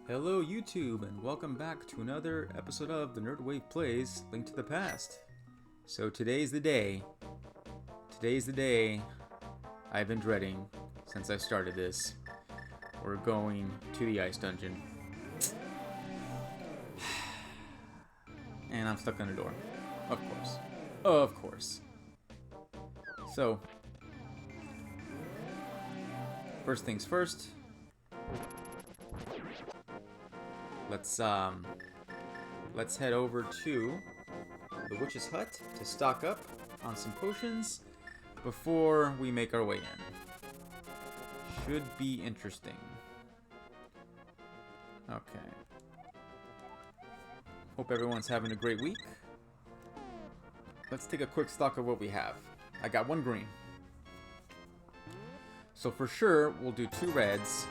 Hello YouTube, and welcome back to another episode of the Nerdwave Plays Link to the Past. So today's the day. Today's the day I've been dreading since I started this. We're going to the ice dungeon. And I'm stuck on a door. Of course. Of course. So, first things first. Let's head over to the witch's hut to stock up on some potions before we make our way in. Should be interesting. Okay. Hope everyone's having a great week. Let's take a quick stock of what we have. I got 1 green. So for sure, we'll do 2 reds.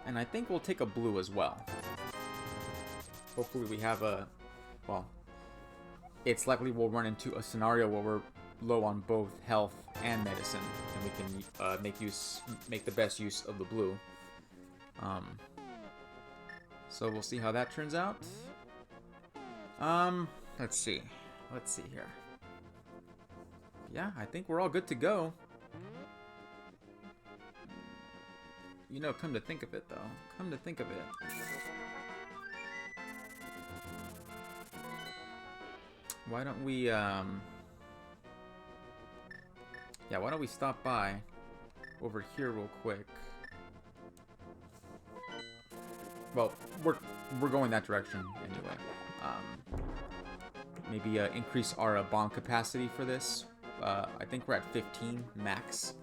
And I think we'll take a blue as well. Hopefully we have a... Well, it's likely we'll run into a scenario where we're low on both health and medicine. And we can make the best use of the blue. So we'll see how that turns out. Let's see. Let's see here. Yeah, I think we're all good to go. You know, come to think of it, though. Come to think of it. Why don't we, yeah, why don't we stop by over here real quick? Well, we're going that direction anyway. Maybe increase our bomb capacity for this. I think we're at 15 max.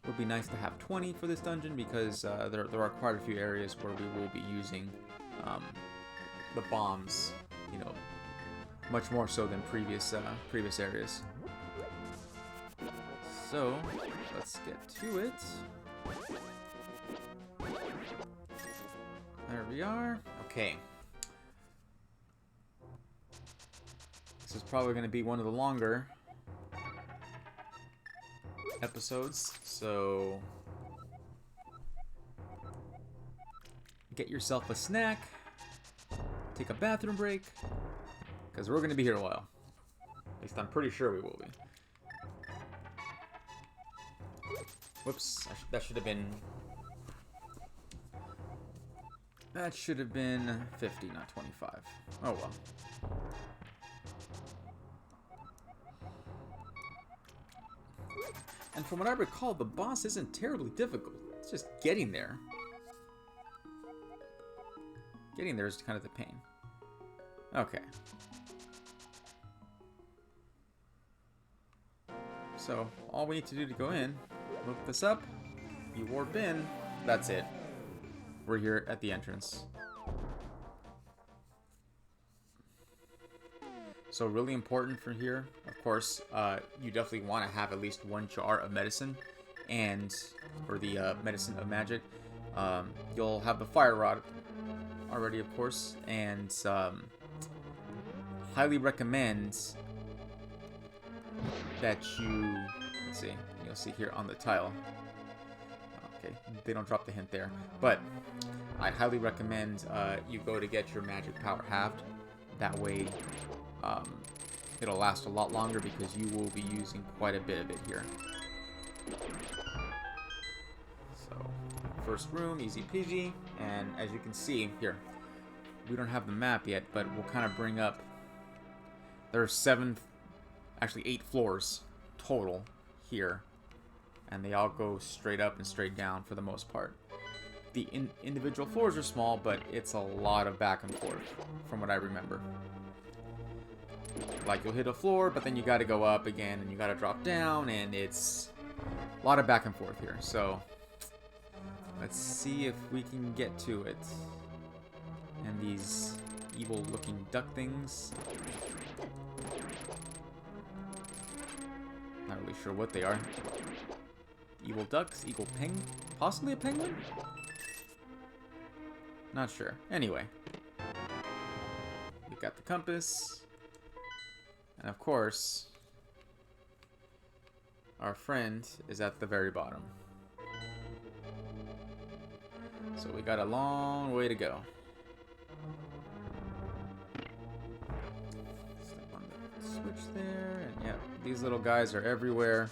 It would be nice to have 20 for this dungeon because there are quite a few areas where we will be using the bombs, you know, much more so than previous areas. So let's get to it. There we are. Okay. This is probably going to be one of the longer episodes, so get yourself a snack, take a bathroom break, because we're going to be here a while. At least I'm pretty sure we will be. Whoops, that should have been 50, not 25. Oh well. And from what I recall, the boss isn't terribly difficult. It's just getting there. Getting there is kind of the pain. Okay. So, all we need to do to go in, look this up, you warp in, that's it. We're here at the entrance. So really important for here, of course, you definitely want to have at least 1 jar of medicine, and for the medicine of magic, you'll have the fire rod already, of course, and highly recommend that you, let's see, you'll see here on the tile. Okay, they don't drop the hint there, but I highly recommend you go to get your magic power halved. That way, it'll last a lot longer because you will be using quite a bit of it here. So, first room, easy peasy, and as you can see here, we don't have the map yet, but we'll kind of bring up, there are 8 floors total here, and they all go straight up and straight down for the most part. The individual floors are small, but it's a lot of back and forth from what I remember. Like, you'll hit a floor, but then you gotta go up again, and you gotta drop down, and it's a lot of back and forth here. So, let's see if we can get to it. And these evil-looking duck things. Not really sure what they are. Evil ducks, evil possibly a penguin? Not sure. Anyway. We've got the compass. And of course, our friend is at the very bottom. So we got a long way to go. Step on the switch there, and yeah, these little guys are everywhere.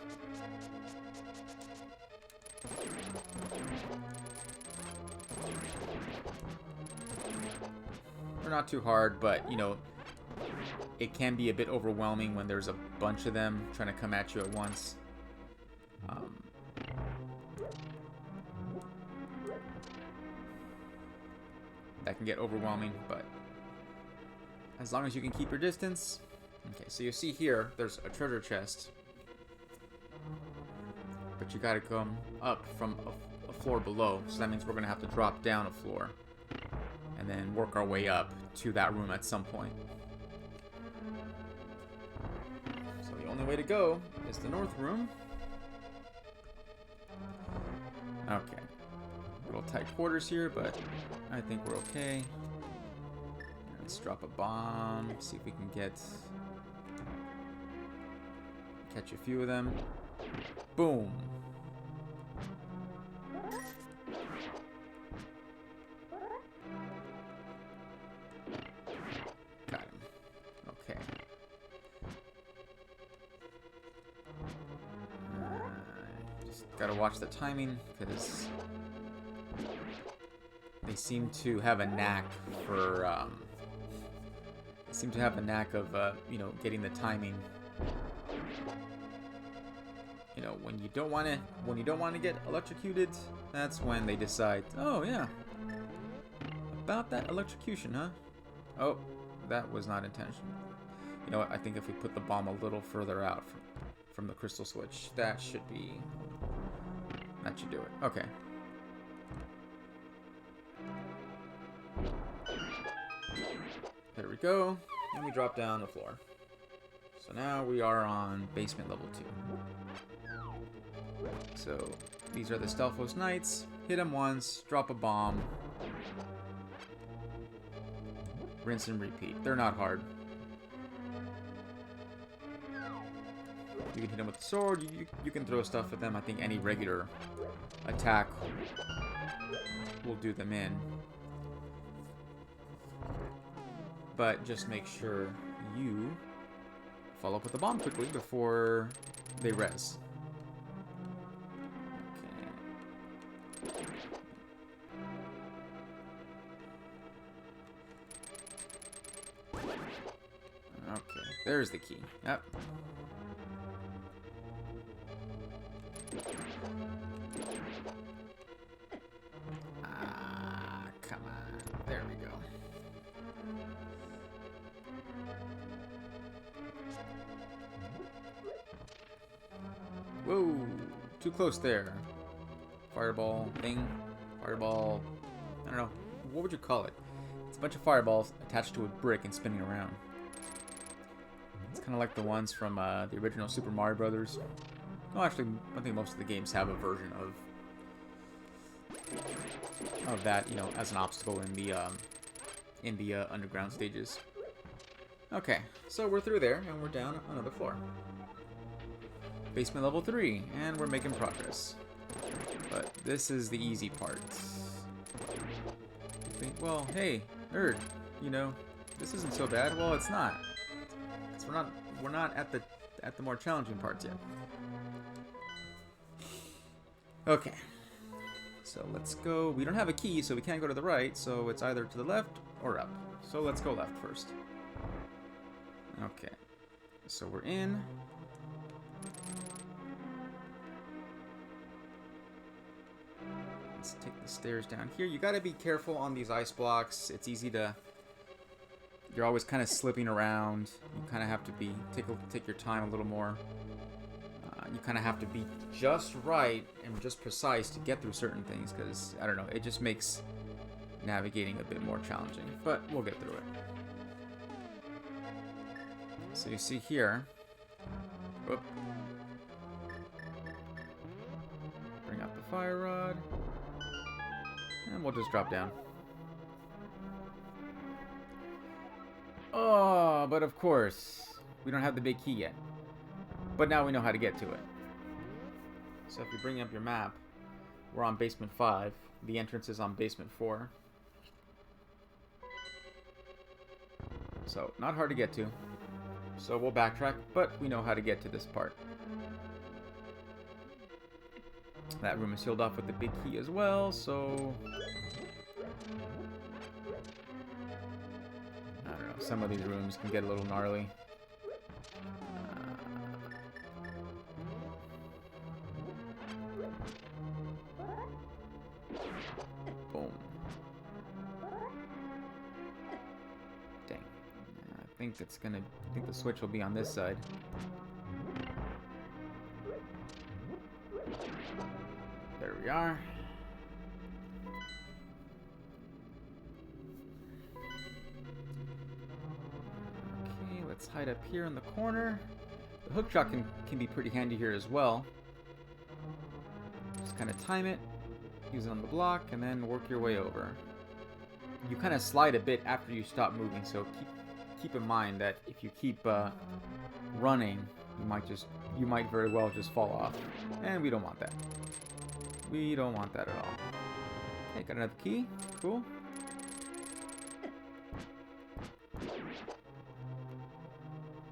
They're not too hard, but you know, it can be a bit overwhelming when there's a bunch of them trying to come at you at once. That can get overwhelming, but as long as you can keep your distance. Okay, so you see here, there's a treasure chest. But you gotta come up from a floor below, so that means we're gonna have to drop down a floor. And then work our way up to that room at some point. So the only way to go is the north room. Okay. Little tight quarters here, but I think we're okay. Let's drop a bomb, see if we can catch a few of them. Boom. Got him. Okay. Just gotta watch the timing, because they seem to have a knack for, you know, getting the timing. You know, when you don't want to get electrocuted, that's when they decide, oh yeah, about that electrocution, huh? Oh, that was not intentional. You know what? I think if we put the bomb a little further out from the crystal switch, that should do it. Okay. There we go, and we drop down the floor. So now we are on basement level 2. So these are the Stealthos Knights. Hit them once, drop a bomb, rinse and repeat. They're not hard. You can hit them with the sword, you can throw stuff at them. I think any regular attack will do them in. But just make sure you follow up with the bomb quickly before they res. Okay. Okay, there's the key. Yep. Come on. There we go. Whoa, too close there. Fireball thing. Fireball, I don't know. What would you call it? It's a bunch of fireballs attached to a brick and spinning around. It's kind of like the ones from the original Super Mario Brothers. No, actually, I think most of the games have a version of that, you know, as an obstacle in the underground stages. Okay, so we're through there, and we're down another floor. Basement level 3, and we're making progress. But this is the easy part. You think, well, hey, nerd, you know, this isn't so bad. Well, it's not. 'Cause we're not at the more challenging parts yet. Okay. So let's go. We don't have a key, so we can't go to the right, so it's either to the left or up. So let's go left first. Okay. So we're in. Let's take the stairs down here. You gotta be careful on these ice blocks. It's easy to... You're always kind of slipping around. You kind of have to take your time a little more. You kind of have to be just right and just precise to get through certain things, because, I don't know, it just makes navigating a bit more challenging. But we'll get through it. So you see here... Whoop. Bring out the fire rod. And we'll just drop down. Oh, but of course, we don't have the big key yet. But now we know how to get to it. So if you bring up your map, we're on basement 5. The entrance is on basement 4. So, not hard to get to. So we'll backtrack, but we know how to get to this part. That room is sealed off with the big key as well, so... I don't know, some of these rooms can get a little gnarly. Boom. Dang. I think the switch will be on this side. There we are. Okay, let's hide up here in the corner. The hook shot can be pretty handy here as well. Just kind of time it, use it on the block, and then work your way over. You kind of slide a bit after you stop moving, so keep in mind that if you keep running, you might very well just fall off, and we don't want that. We don't want that at all. Okay, got another key. Cool.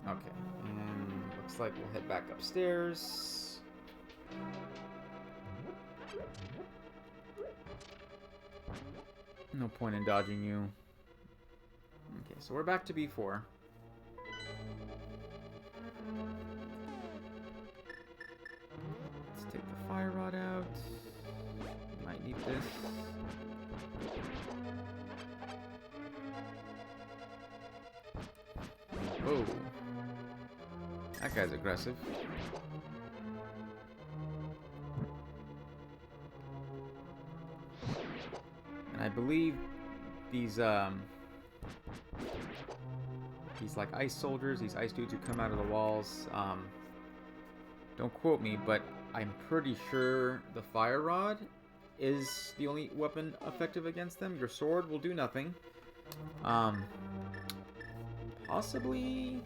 Okay, and looks like we'll head back upstairs. No point in dodging you. Okay, so we're back to B4. Let's take the fire rod out. Might need this. Whoa. That guy's aggressive. And I believe these like ice soldiers, these ice dudes who come out of the walls, don't quote me, but I'm pretty sure the fire rod is the only weapon effective against them. Your sword will do nothing. Possibly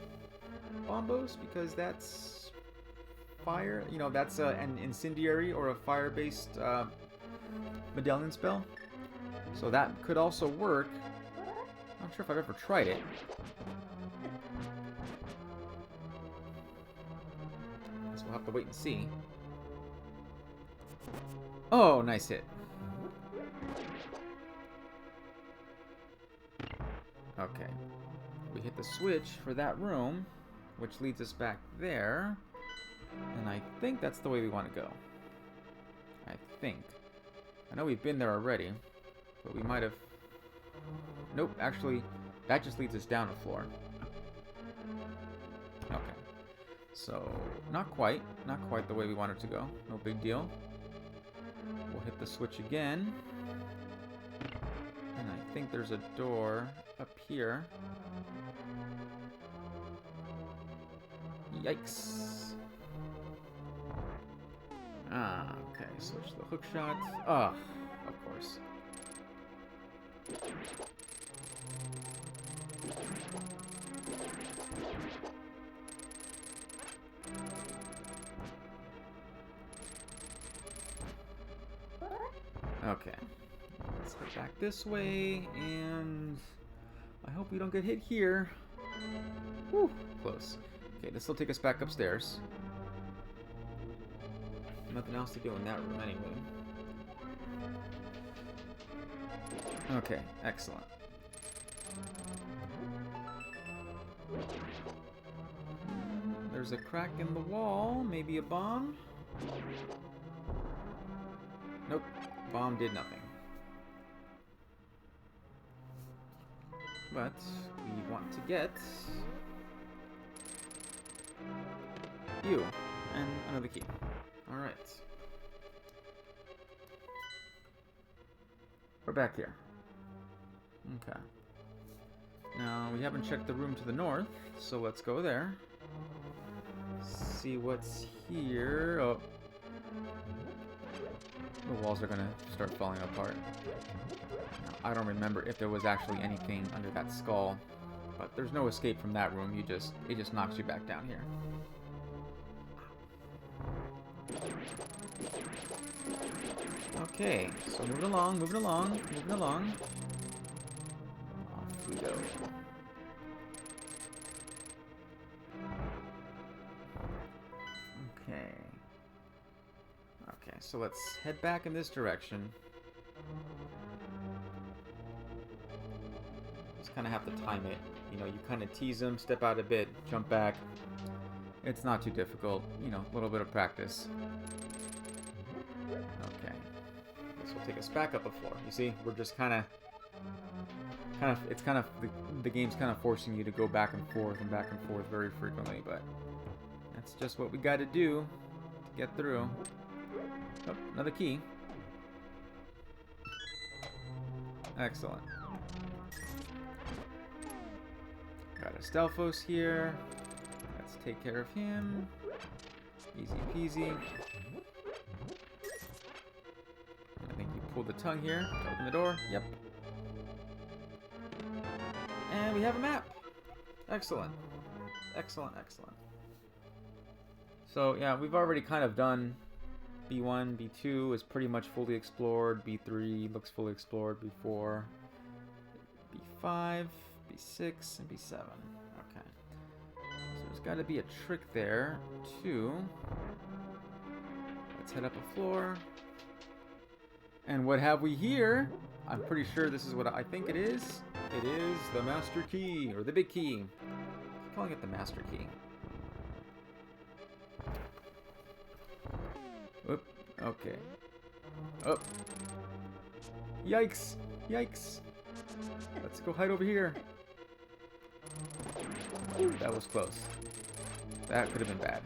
bombos, because that's fire. You know, that's an incendiary or a fire-based medallion spell. So that could also work. I'm not sure if I've ever tried it. So we'll have to wait and see. Oh, nice hit. Okay. We hit the switch for that room, which leads us back there. And I think that's the way we want to go. I think. I know we've been there already, but we might have... Nope, actually, that just leads us down a floor. Okay. So, not quite the way we wanted to go. No big deal. We'll hit the switch again. And I think there's a door up here. Yikes. Ah, okay. Switch the hook shot. Ah, of course. Okay. Let's get back this way, and I hope we don't get hit here. Whew, close. Okay, this will take us back upstairs. Nothing else to do in that room anyway. Okay, excellent. There's a crack in the wall, maybe a bomb? Nope, bomb did nothing. But we want to get you and another key. Alright. We're back here. Okay. Now, we haven't checked the room to the north, so let's go there. See what's here. Oh. The walls are gonna start falling apart. Now, I don't remember if there was actually anything under that skull, but there's no escape from that room. It just knocks you back down here. Okay, so moving along, moving along, moving along. Off we go. Okay. Okay, so let's head back in this direction. Just kind of have to time it. You know, you kind of tease them, step out a bit, jump back. It's not too difficult. You know, a little bit of practice. Okay. This will take us back up a floor. You see, we're just the game's kind of forcing you to go back and forth very frequently, but that's just what we got to do to get through. Oh, another key. Excellent. Got a Stelphos here. Let's take care of him. Easy peasy. I think you pulled the tongue here to open the door. Yep. And we have a map. Excellent. Excellent, excellent. So, yeah, we've already kind of done B1, B2 is pretty much fully explored. B3 looks fully explored. B4, B5, B6, and B7. Okay. So there's got to be a trick there, too. Let's head up a floor. And what have we here? I'm pretty sure this is what I think it is. It is the master key, or the big key. I'm calling it the master key. Oop, okay. Oh. Yikes! Yikes! Let's go hide over here. Ooh, that was close. That could have been bad.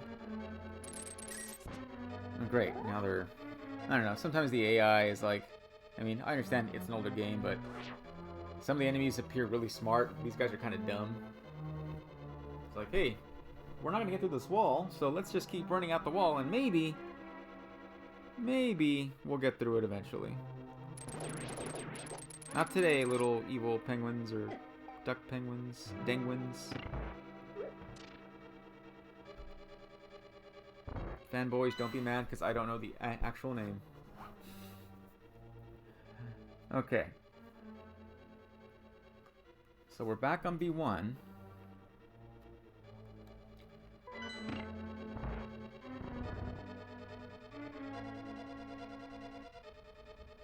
Oh, great, now they're... I don't know, sometimes the AI is like... I mean, I understand it's an older game, but... Some of the enemies appear really smart. These guys are kind of dumb. It's like, hey, we're not going to get through this wall, so let's just keep running out the wall, and maybe we'll get through it eventually. Not today, little evil penguins or duck penguins, denguins. Fanboys, don't be mad because I don't know the actual name. Okay. So we're back on B1.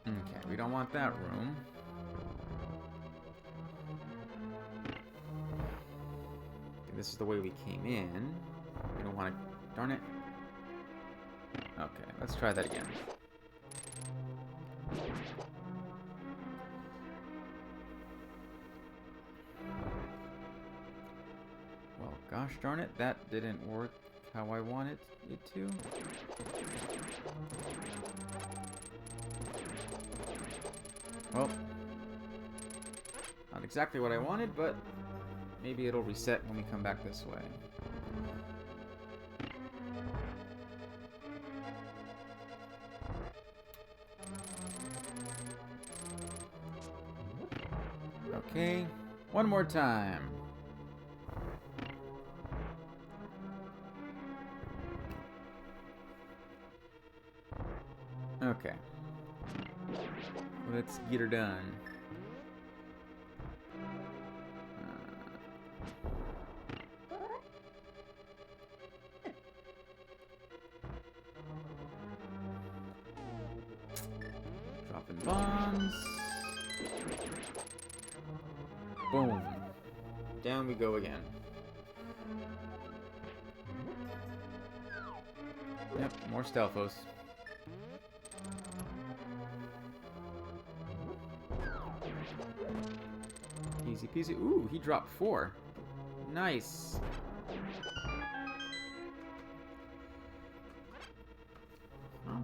Okay, we don't want that room. Okay, this is the way we came in. We don't want to... Darn it. Okay, let's try that again. Well, gosh darn it, that didn't work how I wanted it to. Well, not exactly what I wanted, but maybe it'll reset when we come back this way. Okay, one more time. Okay. Let's get her done. Dropping bombs. Boom. Down we go again. Yep, more Stelphos. Easy peasy. Ooh, he dropped 4. Nice. Well,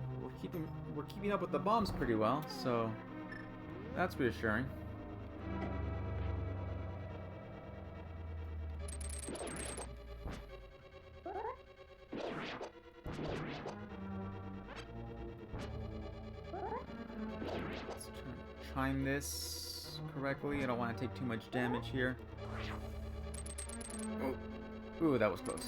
we're keeping up with the bombs pretty well, so that's reassuring. Let's try to time this correctly. I don't want to take too much damage here. Oh. Ooh, that was close.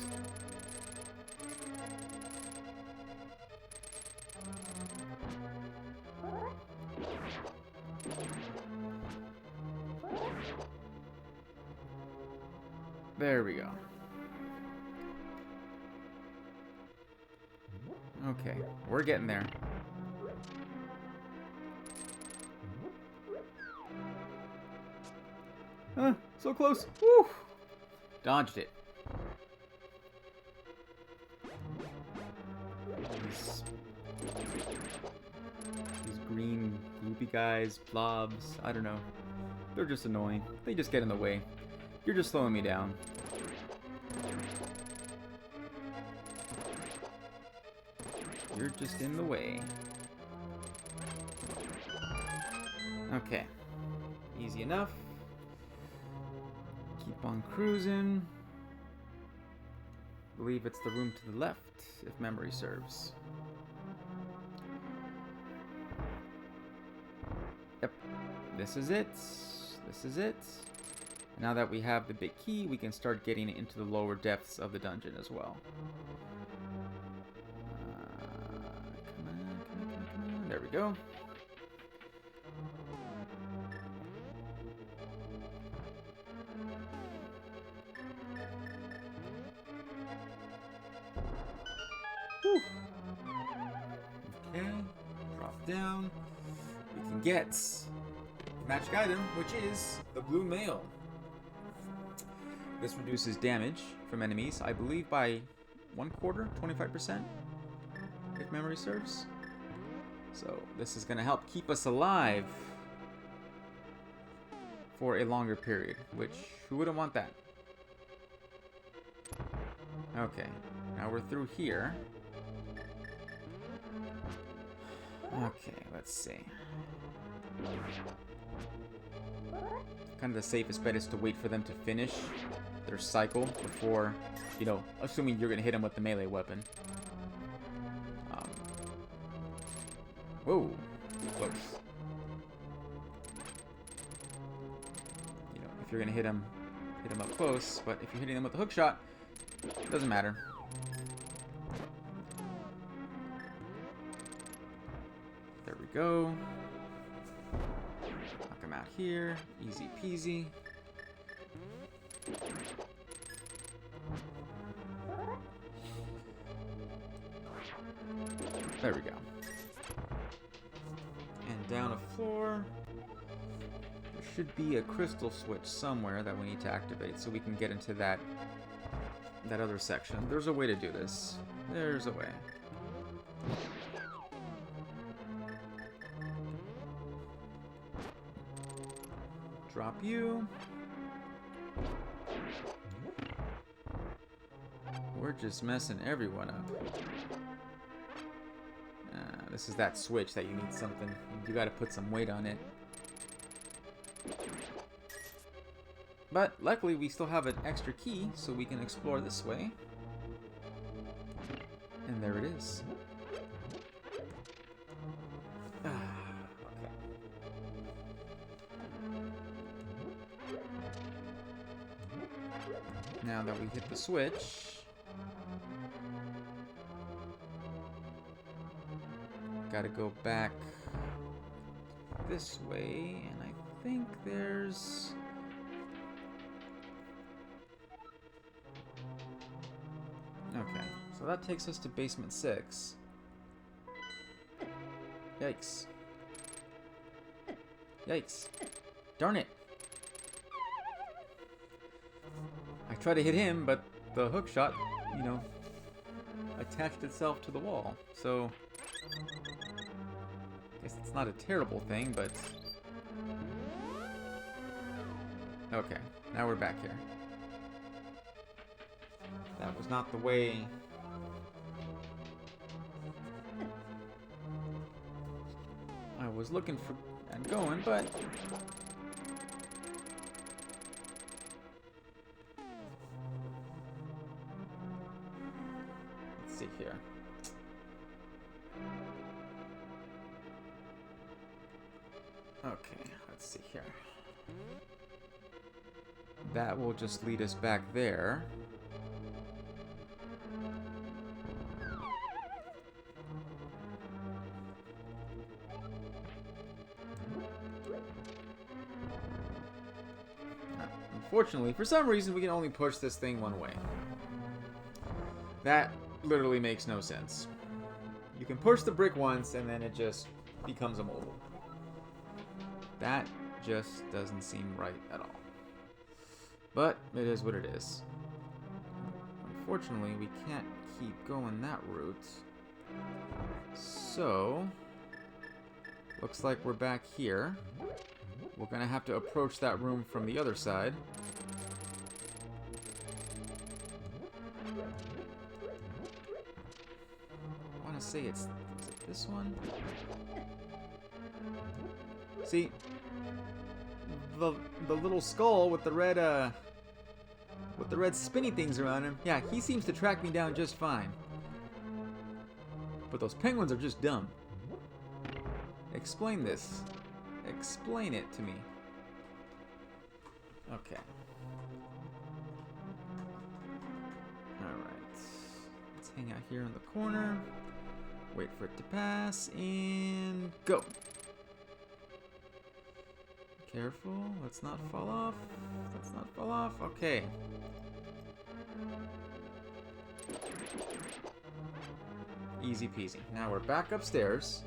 There we go. Okay, we're getting there. So close. Woo! Dodged it. These green gloopy guys, blobs, I don't know. They're just annoying. They just get in the way. You're just slowing me down. You're just in the way. Okay. Easy enough. Keep on cruising. I believe it's the room to the left, if memory serves. Yep. This is it. This is it. Now that we have the big key, we can start getting into the lower depths of the dungeon as well. Come on. There we go. Whew. Okay, drop down. We can get the magic item, which is the blue mail. This reduces damage from enemies, I believe, by 1/4, 25%, if memory serves. So this is going to help keep us alive for a longer period, which, who wouldn't want that? Okay, now we're through here. Okay, let's see. Kind of the safest bet is to wait for them to finish their cycle before, you know, assuming you're going to hit them with the melee weapon. Whoa, close. You know, if you're going to hit them up close, but if you're hitting them with a hook shot, it doesn't matter. There we go. Knock him out here. Easy peasy. There we go. And down a floor. There should be a crystal switch somewhere that we need to activate so we can get into that other section. There's a way to do this. There's a way. Drop you. We're just messing everyone up. This is that switch that you need something. You gotta put some weight on it. But luckily we still have an extra key, so we can explore this way. And there it is. Okay. Now that we hit the switch, gotta go back this way, and I think there's... Okay, so that takes us to basement 6. Yikes. Yikes. Darn it. I tried to hit him, but the hook shot, you know, attached itself to the wall. So, I guess it's not a terrible thing, but... Okay, now we're back here. That was not the way... I was looking for and going, but... Let's see here. Okay, let's see here. That will just lead us back there. unfortunately, for some reason, we can only push this thing one way. That literally makes no sense. You can push the brick once, and then it just becomes immobile. That just doesn't seem right at all. But it is what it is. Unfortunately, we can't keep going that route. So, looks like we're back here. We're gonna have to approach that room from the other side. I want to say is it this one? See, the little skull with the red spinny things around him. Yeah, he seems to track me down just fine. But those penguins are just dumb. Explain this. Explain it to me. Okay. Alright. Let's hang out here in the corner. Wait for it to pass. And go. Careful. Let's not fall off. Let's not fall off. Okay. Easy peasy. Now we're back upstairs.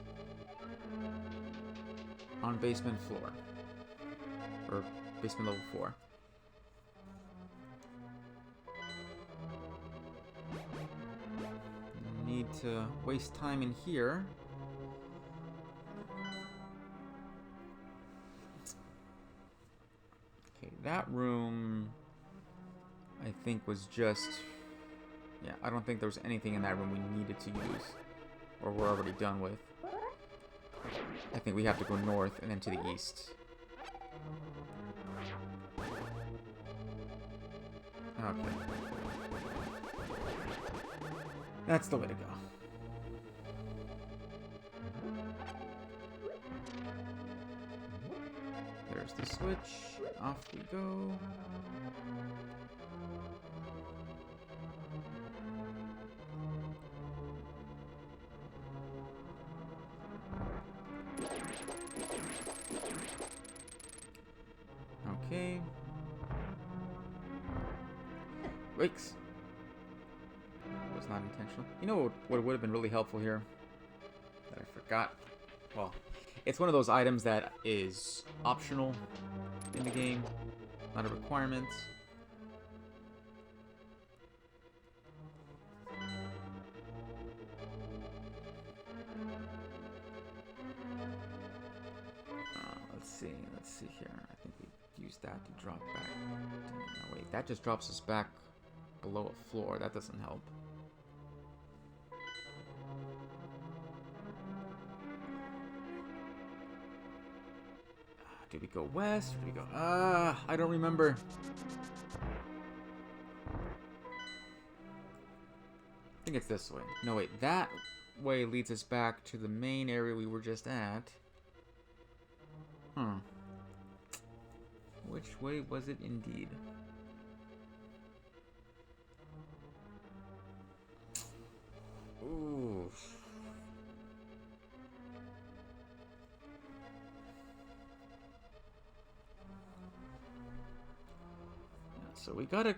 On basement floor. Or basement level 4. Need to waste time in here. Okay, that room I think was just... Yeah, I don't think there was anything in that room we needed to use. Or we're already done with. I think we have to go north and then to the east. Okay. That's the way to go. There's the switch. Off we go. Okay. Wicks. Was not intentional. You know what would have been really helpful here? That I forgot? Well, it's one of those items that is optional in the game. Not a requirement. Let's see here. I think we use that to drop back. No, wait, that just drops us back below a floor. That doesn't help. Do we go west? Or do we go... I don't remember. I think it's this way. No, wait, that way leads us back to the main area we were just at. Which way was it indeed? Ooh. So we gotta...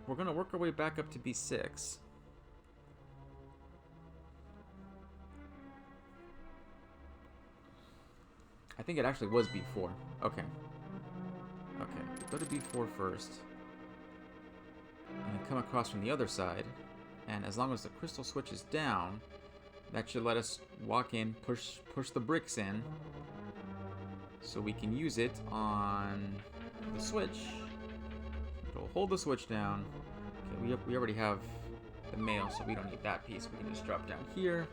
We're gonna work our way back up to B6. I think it actually was B4. Okay. Okay, go to B4 first. And then come across from the other side. And as long as the crystal switch is down, that should let us walk in, push the bricks in. So we can use it on the switch. It'll hold the switch down. Okay, we already have the mail, so we don't need that piece. We can just drop down here.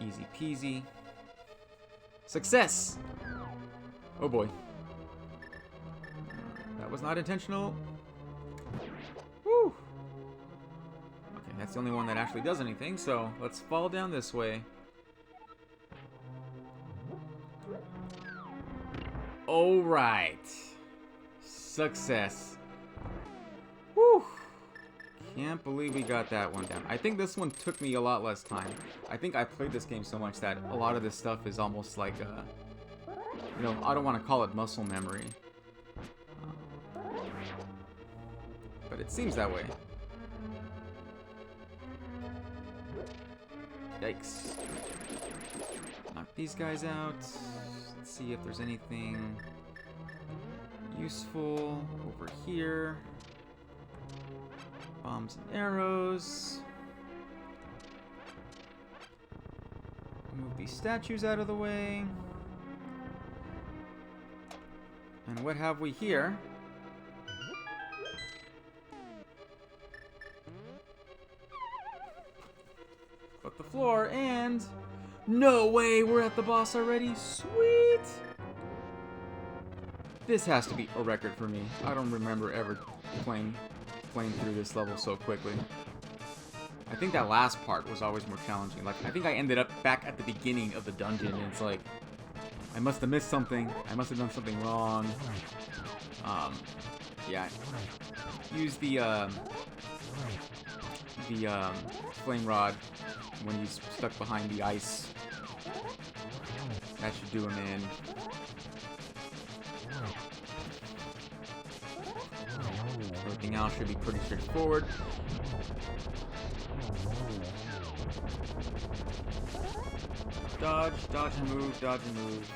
Easy peasy. Success! Oh boy. That was not intentional. Woo! Okay, that's the only one that actually does anything, so let's fall down this way. Alright. Success. Woo! Can't believe we got that one down. I think this one took me a lot less time. I think I played this game so much that a lot of this stuff is almost like You know, I don't want to call it muscle memory. But it seems that way. Yikes. Knock these guys out. Let's see if there's anything useful over here. Bombs and arrows. Move these statues out of the way. And what have we here? But the floor, and no way, we're at the boss already. Sweet. This has to be a record for me. I don't remember ever playing through this level so quickly. I think that last part was always more challenging. Like, I think I ended up back at the beginning of the dungeon, and it's like, I must have missed something. I must have done something wrong. Yeah. Use the flame rod when he's stuck behind the ice. That should do him in. Everything else should be pretty straightforward. Dodge, dodge and move, dodge and move.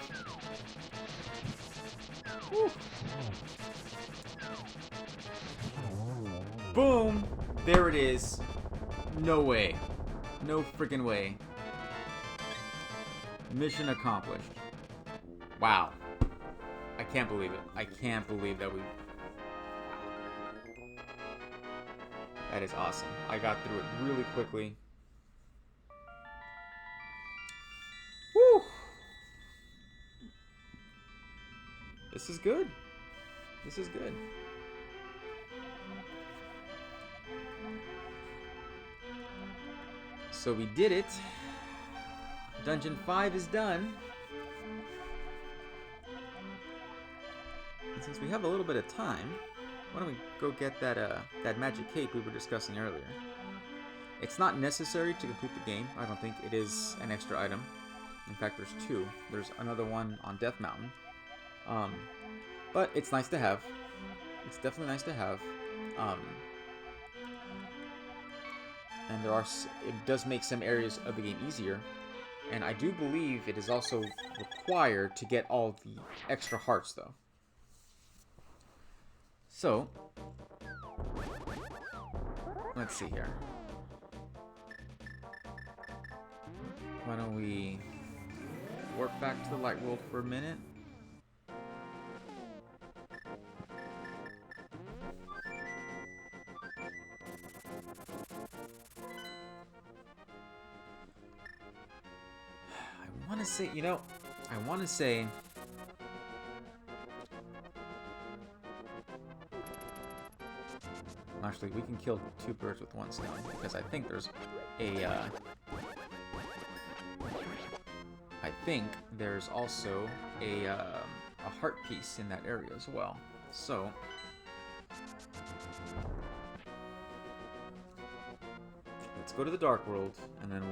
Woo. Boom! There it is. No way. No freaking way. Mission accomplished. Wow. I can't believe it. I can't believe that we... That is awesome. I got through it really quickly. Woo! This is good. This is good. So we did it. Dungeon 5 is done. And since we have a little bit of time, why don't we go get that magic cape we were discussing earlier. It's not necessary to complete the game. I don't think it is an extra item. In fact, there's two. There's another one on Death Mountain. But it's nice to have. It's definitely nice to have. And it does make some areas of the game easier. And I do believe it is also required to get all the extra hearts, though. So, let's see here. Why don't we warp back to the light world for a minute? I want to say, you know, actually, we can kill two birds with one stone, because I think there's also a heart piece in that area as well. So, let's go to the Dark World, and then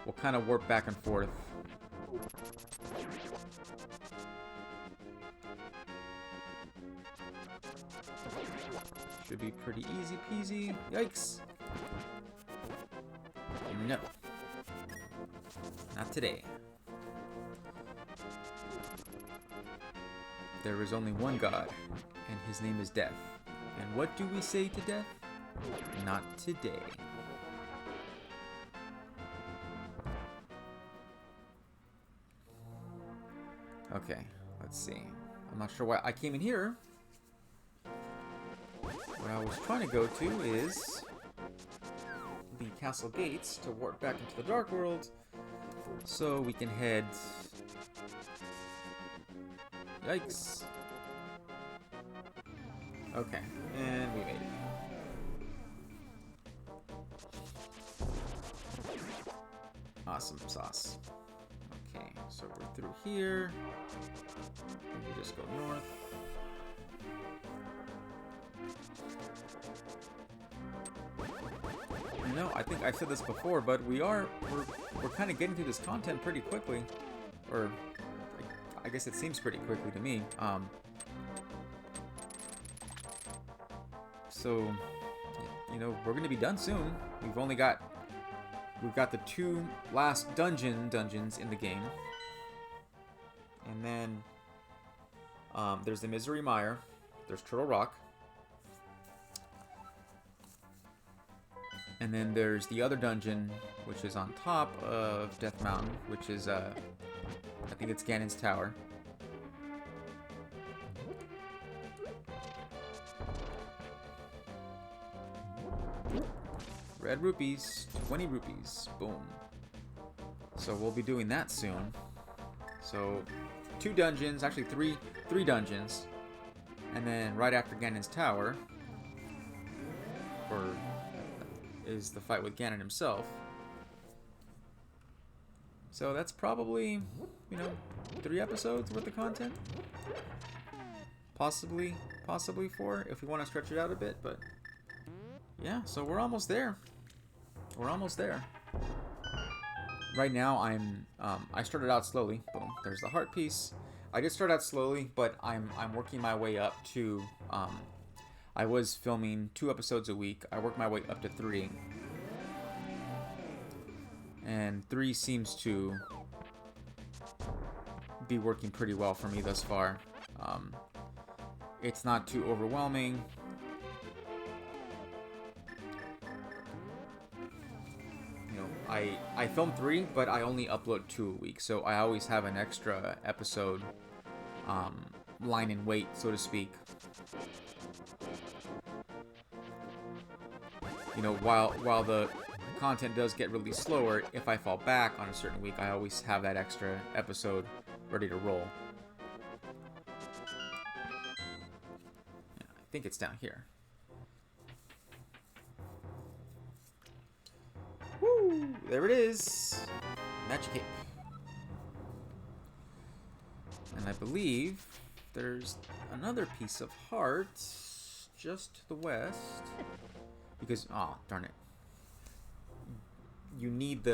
we'll kind of warp back and forth. Should be pretty easy peasy. Yikes! No. Not today. There is only one God, and his name is Death. And what do we say to Death? Not today. Okay, let's see. I'm not sure why I came in here. What I was trying to go to is the castle gates to warp back into the Dark World, so we can head... Yikes. Okay, and we made it. Awesome sauce. Okay, so we're through here. And we just go north. You know, I think I've said this before, but we're kind of getting through this content pretty quickly. Or I guess it seems pretty quickly to me. So, you know, we're gonna be done soon. We've got the 2 last dungeons in the game, and then there's the Misery Mire, there's Turtle Rock, and then there's the other dungeon, which is on top of Death Mountain, which is I think it's Ganon's Tower. Red rupees, 20 rupees, boom. So we'll be doing that soon. So 2 dungeons, actually three dungeons, and then right after Ganon's Tower, is the fight with Ganon himself. So that's probably, you know, 3 episodes worth of content. Possibly 4 if we want to stretch it out a bit, but yeah, so we're almost there. We're almost there. Right now, I started out slowly. Boom, there's the heart piece. I did start out slowly, but I'm working my way up to. I was filming 2 episodes a week. I worked my way up to 3, and 3 seems to be working pretty well for me thus far. It's not too overwhelming. I film 3, but I only upload 2 a week, so I always have an extra episode lying in wait, so to speak. You know, while the content does get really slower, if I fall back on a certain week, I always have that extra episode ready to roll. Yeah, I think it's down here. Woo! There it is! Magic Cape. And I believe there's another piece of heart just to the west. Because, oh, darn it. You need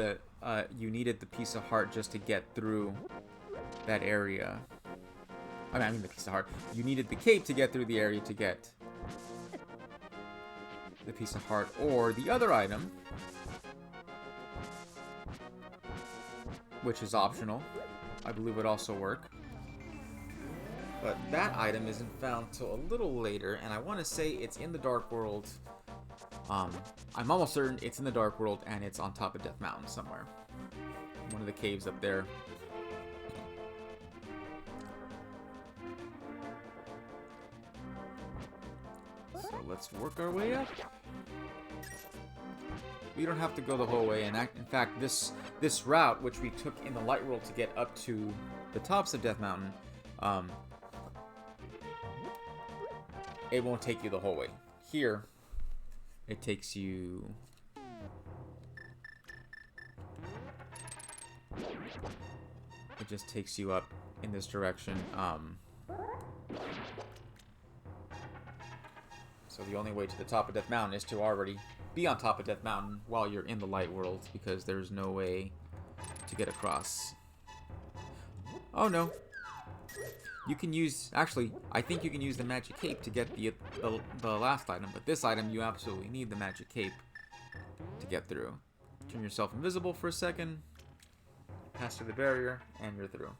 you needed the piece of heart just to get through that area. I mean the piece of heart. You needed the cape to get through the area to get the piece of heart, or the other item, which is optional. I believe would also work. But that item isn't found till a little later, and I want to say it's in the Dark World. I'm almost certain it's in the Dark World, and it's on top of Death Mountain somewhere. One of the caves up there. So let's work our way up. We don't have to go the whole way, and in fact, this route, which we took in the Light World to get up to the tops of Death Mountain, it won't take you the whole way. Here, it takes you... It just takes you up in this direction. So the only way to the top of Death Mountain is to already be on top of Death Mountain while you're in the Light World, because there's no way to get across. Oh no. You can use, actually, I think you can use the magic cape to get the last item, but this item you absolutely need the magic cape to get through. Turn yourself invisible for a second, pass through the barrier, and you're through.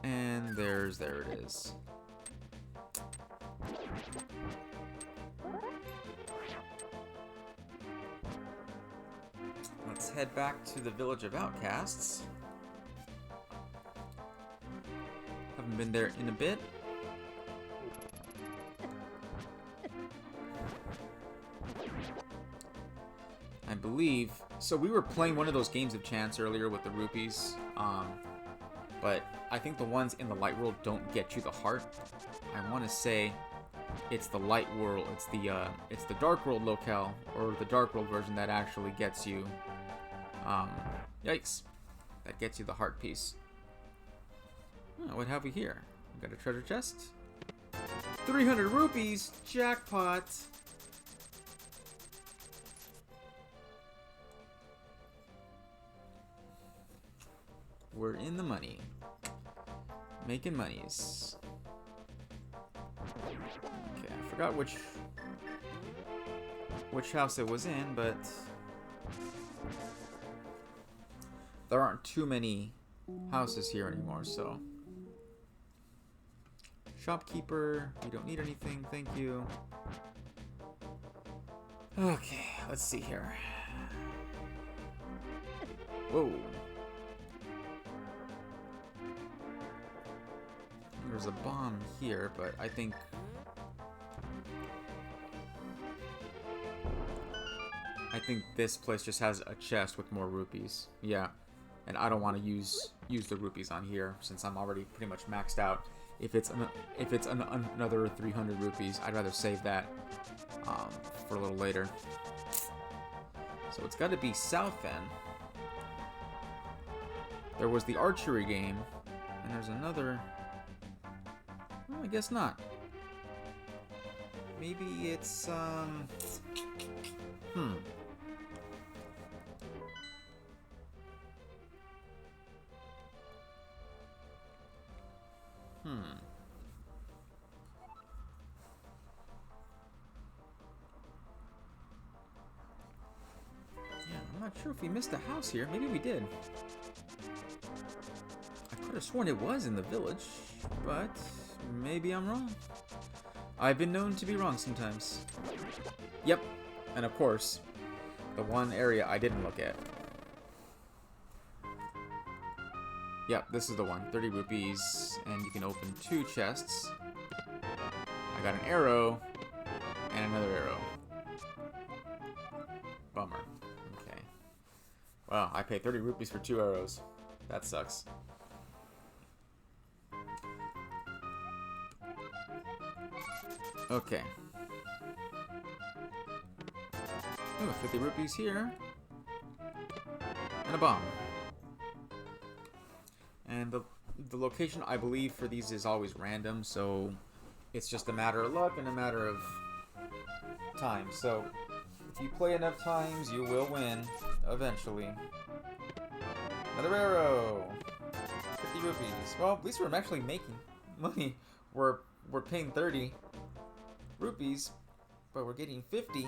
And there it is. Let's head back to the Village of Outcasts. Haven't been there in a bit. I believe, so we were playing one of those games of chance earlier with the rupees, but I think the ones in the Light World don't get you the heart. I want to say it's the Light World, it's the Dark World locale, or the Dark World version that actually gets you, yikes, that gets you the heart piece. Oh, what have we here? We got a treasure chest. 300 rupees! Jackpot! We're in the money. Making monies. Okay, I forgot which house it was in, but there aren't too many houses here anymore, so. Shopkeeper, we don't need anything, thank you. Okay, let's see here. Whoa. There's a bomb here, but I think this place just has a chest with more rupees. Yeah. And I don't want to use the rupees on here since I'm already pretty much maxed out. If it's another 300 rupees, I'd rather save that for a little later. So it's got to be South End. There was the archery game, and there's another. Well, I guess not. Maybe it's Yeah, I'm not sure if we missed a house here. Maybe we did. I could have sworn it was in the village, but maybe I'm wrong. I've been known to be wrong sometimes. Yep, and of course, the one area I didn't look at. Yep, this is the one. 30 rupees, and you can open 2 chests. I got an arrow, and another arrow. Bummer. Okay. Wow, I paid 30 rupees for 2 arrows. That sucks. Okay. Ooh, 50 rupees here. And a bomb. And the location, I believe, for these is always random, so it's just a matter of luck and a matter of time. So if you play enough times, you will win eventually. Another arrow. 50 rupees. Well, at least we're actually making money. We're paying 30 rupees, but we're getting 50.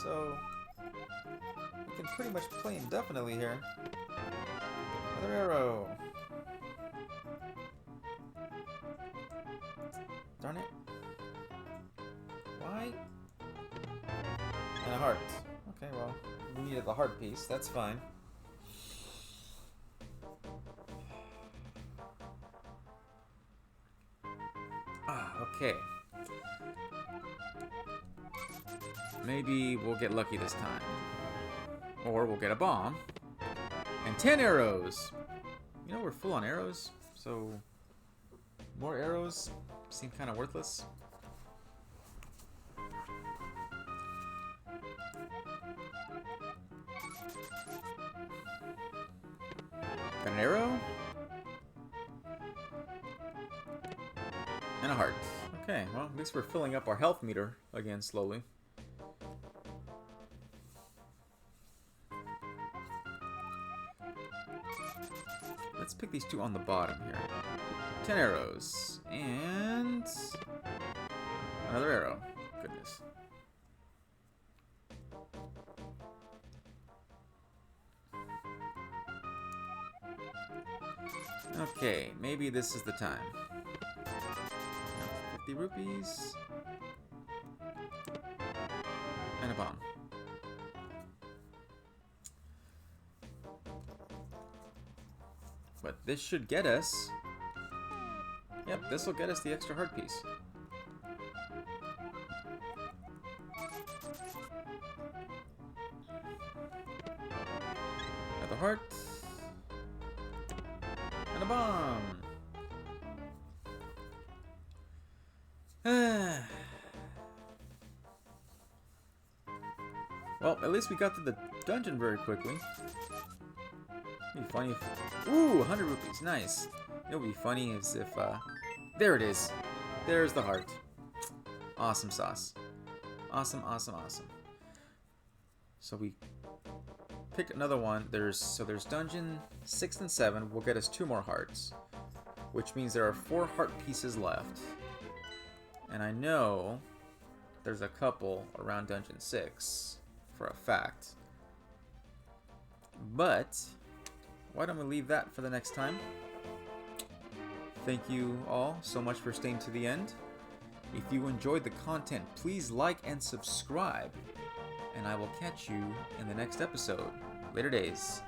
So we can pretty much play indefinitely here. Another arrow. Darn it. Why? And a heart. Okay, well, we needed the heart piece. That's fine. Okay. Maybe we'll get lucky this time. Or we'll get a bomb. And 10 arrows! You know, we're full on arrows, so more arrows seem kind of worthless. Got an arrow. And a heart. Okay, well, at least we're filling up our health meter again slowly. Let's pick these 2 on the bottom here. 10 arrows. And another arrow. Goodness. Okay, maybe this is the time. 50 rupees. And a bomb. But this should get us. Yep, this will get us the extra heart piece. Another heart. And a bomb. Well, at least we got to the dungeon very quickly. It'd be funny if... Ooh, 100 rupees. Nice. It would be funny as if... There it is. There's the heart. Awesome sauce. Awesome, awesome, awesome. So we pick another one. There's dungeon 6 and 7 will get us 2 more hearts, which means there are 4 heart pieces left. And I know there's a couple around dungeon 6 for a fact. But why don't we leave that for the next time? Thank you all so much for staying to the end. If you enjoyed the content, please like and subscribe. And I will catch you in the next episode. Later days.